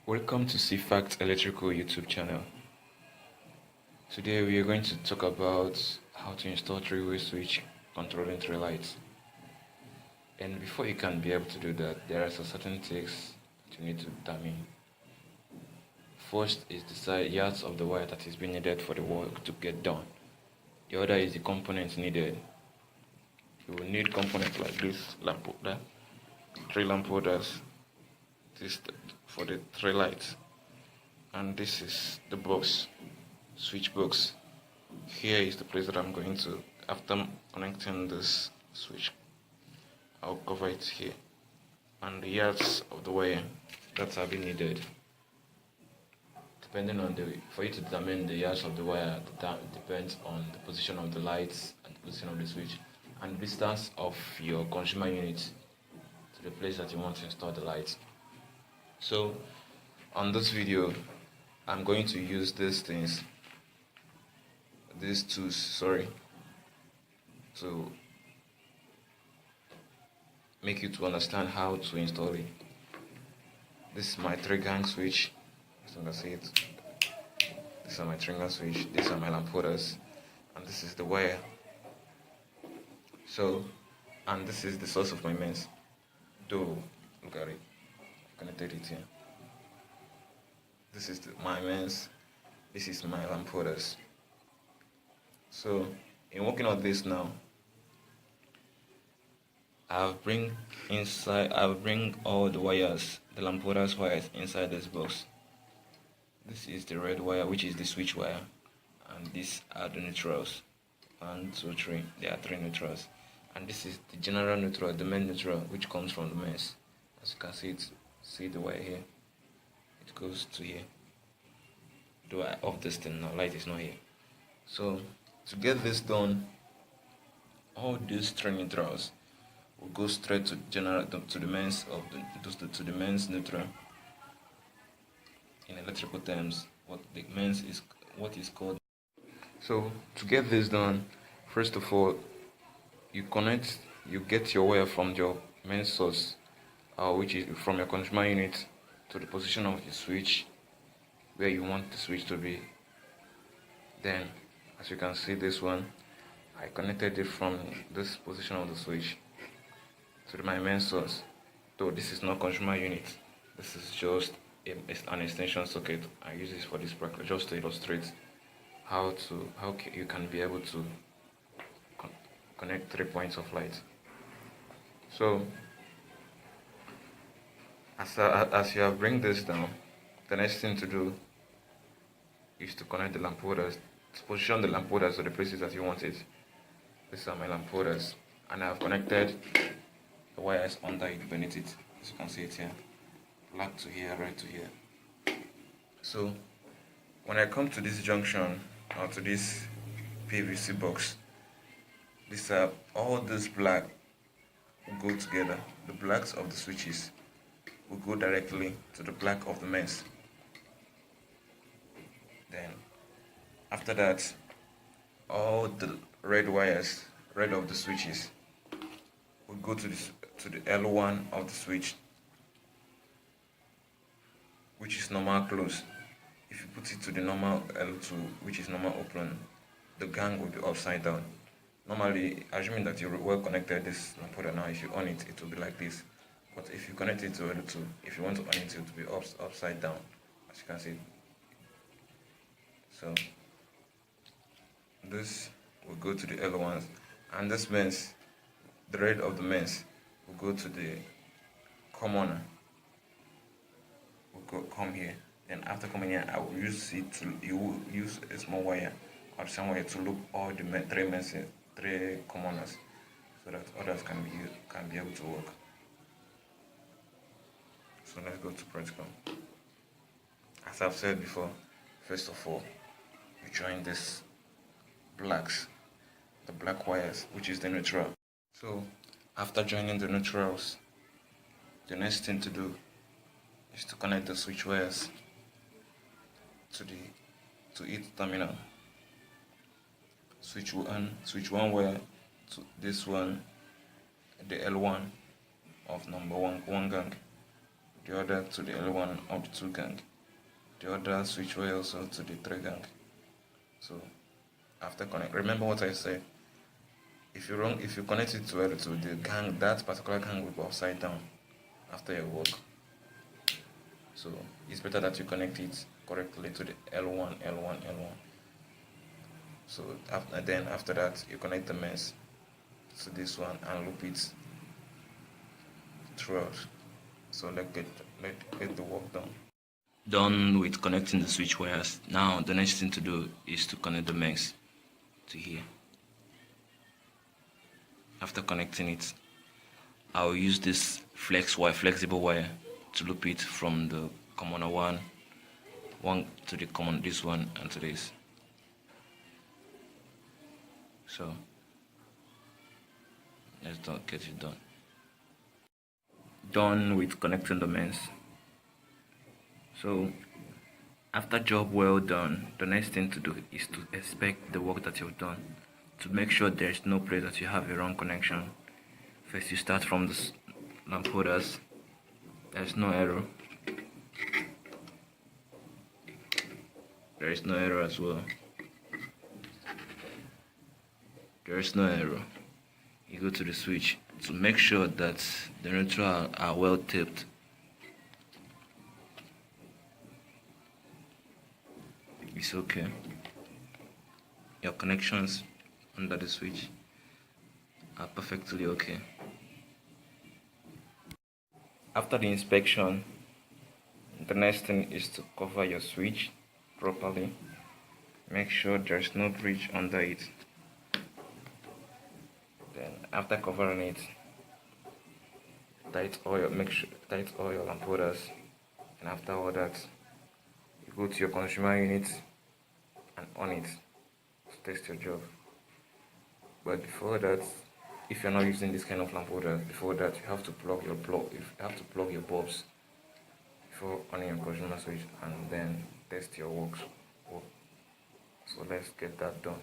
Welcome to CFACT Electrical YouTube channel. Today we are going to talk about how to install three-way switch controlling three lights. And before you can be able to do that, there are some certain things that you need to determine. First is the yards of the wire that is being needed for the work to get done. The other is the components needed. You will need components like this lamp holder, three lamp holders, this for the three lights, and this is the box, switch box. Here is the place that I'm going to, after connecting this switch, I'll cover it here, and the yards of the wire that have been needed. Depending on for you to determine the yards of the wire, depends on the position of the lights and the position of the switch and distance of your consumer unit to the place that you want to install the lights. So on this video, I'm going to use these tools, to make you to understand how to install it. This is my 3-gang switch, as you can see it. These are my 3-gang switch, these are my lamp holders, and this is the wire. So, and this is the source of my mains. Look at it. Connected it here. This is my mains. This is my lamp holders. So, in working on this now, I'll bring all the wires, the lamp holders wires inside this box. This is the red wire, which is the switch wire, and these are the neutrals. 1, 2, 3. There are 3 neutrals, and this is the general neutral, the main neutral, which comes from the mains. As you can see the wire here. It goes to here. Do I off this thing now? Light is not here. So to get this done, all these 3 neutrals will go straight to the mains to the mains neutral. In electrical terms, what is called. So to get this done, first of all, you get your wire from your main source, which is from your consumer unit, to the position of the switch where you want the switch to be. Then, as you can see, this one, I connected it from this position of the switch to my main source. Though this is not consumer unit, this is just an extension socket. I use this for this practice just to illustrate how you can be able to connect 3 points of light. So as you bring this down, the next thing to do is to connect the lamp holders, to position the lamp holders to the places that you want it. These are my lamp holders, and I have connected the wires under it, beneath it, as you can see it here, black to here, red to here. So when I come to this junction, or to this PVC box, all this black will go together. The blacks of the switches will go directly to the black of the mains. Then after that, all the red wires, red of the switches, will go to the L1 of the switch, which is normal close. If you put it to the normal L2, which is normal open, the gang will be upside down. Normally, assuming that you're well connected this lamp holder now, if you on it, it will be like this. But if you connect it to L2, if you want to on it, it will be upside down, as you can see. So this will go to the L1s, and this mains, the red of the mains, will go to the commoner. Will come here. Then after coming here, I will use a small wire or some wire to loop all the 3 commoners, so that others can be able to work. So let's go to practical. As I've said before, first of all, you join this the black wires, which is the neutral. So after joining the neutrals, the next thing to do is to connect the switch wires to each terminal. Switch one wire to this one, the L1 of number one gang, the other to the L1 of the 2 gang, the other switch wire also to the 3 gang. So after connect, remember what I said. If you connect it to L2, the gang, that particular gang will be upside down after your work. So it's better that you connect it correctly to the L1, L1, L1. So after that, you connect the mains to this one and loop it throughout. So let's get the work done. Done with connecting the switch wires. Now the next thing to do is to connect the mains to here. After connecting it, I'll use this flexible wire to loop it from the commoner one to the common, this one, and to this. So let's get it done. Done with connecting the mains. So after job well done, the next thing to do is to inspect the work that you've done to make sure there's no place that you have a wrong connection. First you start from the lamp holders. There's no error. There is no error as well. There is no error. You go to the switch to make sure that the neutral are well taped. It's okay. Your connections under the switch are perfectly okay. After the inspection, the next thing is to cover your switch properly. Make sure there's no breach under it. Then after covering it, tight all your lamp holders, and after all that, you go to your consumer unit and on it to test your job. But before that, if you're not using this kind of lamp holder, before that you have to plug your bulbs before on your consumer switch, and then test your work. So let's get that done.